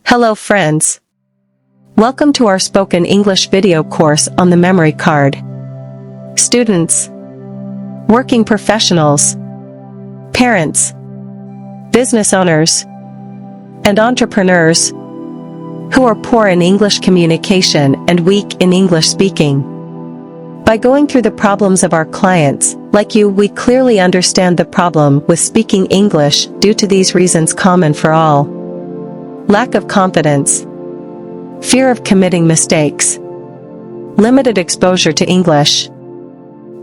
Hello friends. Welcome to our spoken English video course on the memory card. Students, working professionals, parents, business owners, and entrepreneurs who are poor in English communication and weak in English speaking. By going through the problems of our clients, like you, we clearly understand the problem with speaking English due to these reasons common for all. Lack of confidence, fear of committing mistakes, limited exposure to English,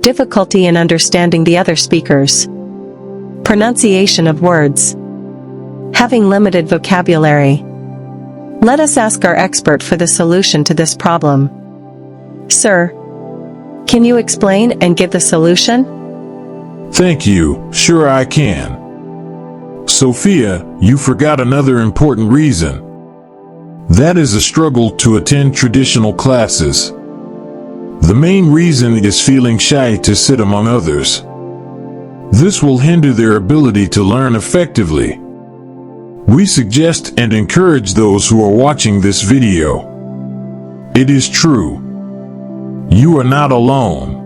difficulty in understanding the other speakers, pronunciation of words, having limited vocabulary. Let us ask our expert for the solution to this problem. Sir, can you explain and give the solution? Thank you. Sure I can. Sophia, you forgot another important reason. That is a struggle to attend traditional classes. The main reason is feeling shy to sit among others. This will hinder their ability to learn effectively. We suggest and encourage those who are watching this video. It is true. You are not alone.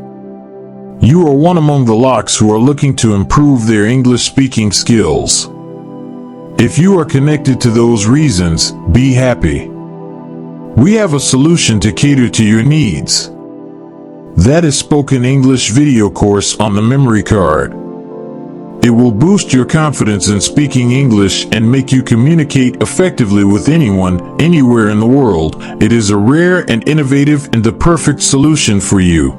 You are one among the lakhs who are looking to improve their English speaking skills. If you are connected to those reasons, be happy. We have a solution to cater to your needs. That is spoken English video course on the memory card. It will boost your confidence in speaking English and make you communicate effectively with anyone, anywhere in the world. It is a rare and innovative and the perfect solution for you.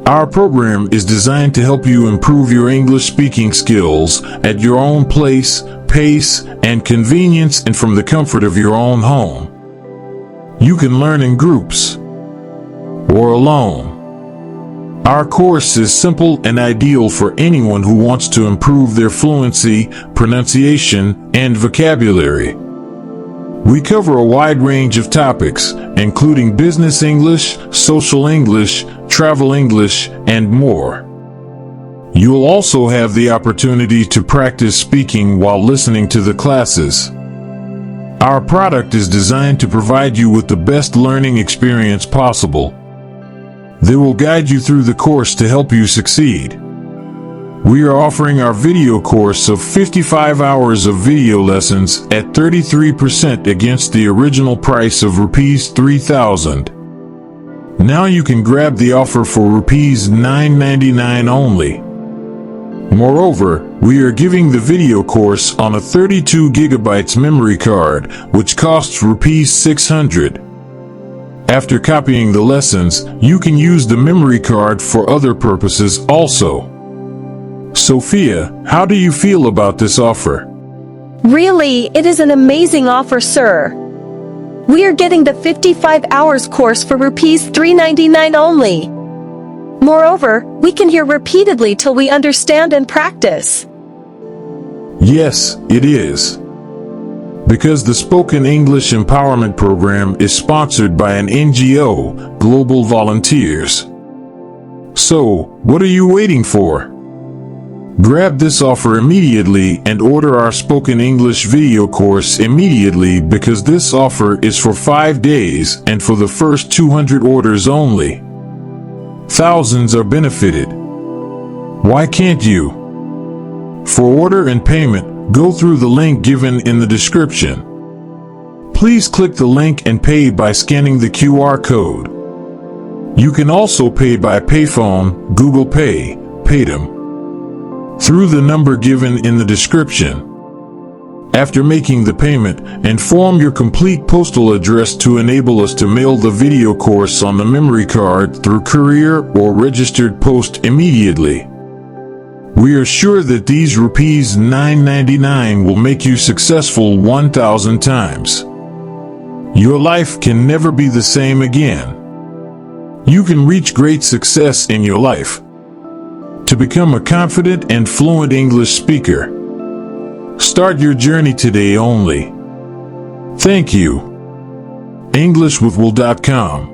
Our program is designed to help you improve your English speaking skills at your own place, pace, and convenience, and from the comfort of your own home. You can learn in groups or alone. Our course is simple and ideal for anyone who wants to improve their fluency, pronunciation, and vocabulary. We cover a wide range of topics, including business English, social English, travel English, and more. You'll also have the opportunity to practice speaking while listening to the classes. Our product is designed to provide you with the best learning experience possible. They will guide you through the course to help you succeed. We are offering our video course of 55 hours of video lessons at 33% against the original price of Rs 3,000. Now you can grab the offer for Rs 999 only. Moreover, we are giving the video course on a 32 gigabytes memory card, which costs Rs 600. After copying the lessons, you can use the memory card for other purposes also. Sophia, how do you feel about this offer? Really, it is an amazing offer, sir. We are getting the 55 hours course for Rs 399 only. Moreover, we can hear repeatedly till we understand and practice. Yes, it is. Because the Spoken English Empowerment Program is sponsored by an NGO, Global Volunteers. So, what are you waiting for? Grab this offer immediately and order our Spoken English video course immediately, because this offer is for 5 days and for the first 200 orders only. Thousands are benefited. Why can't you? For order and payment, go through the link given in the description. Please click the link and pay by scanning the QR code. You can also pay by payphone, Google Pay, Paytm, through the number given in the description. After making the payment, inform your complete postal address to enable us to mail the video course on the memory card through courier or registered post immediately. We are sure that these Rs 999 will make you successful 1,000 times. Your life can never be the same again. You can reach great success in your life. To become a confident and fluent English speaker, start your journey today only. Thank you. EnglishWithWill.com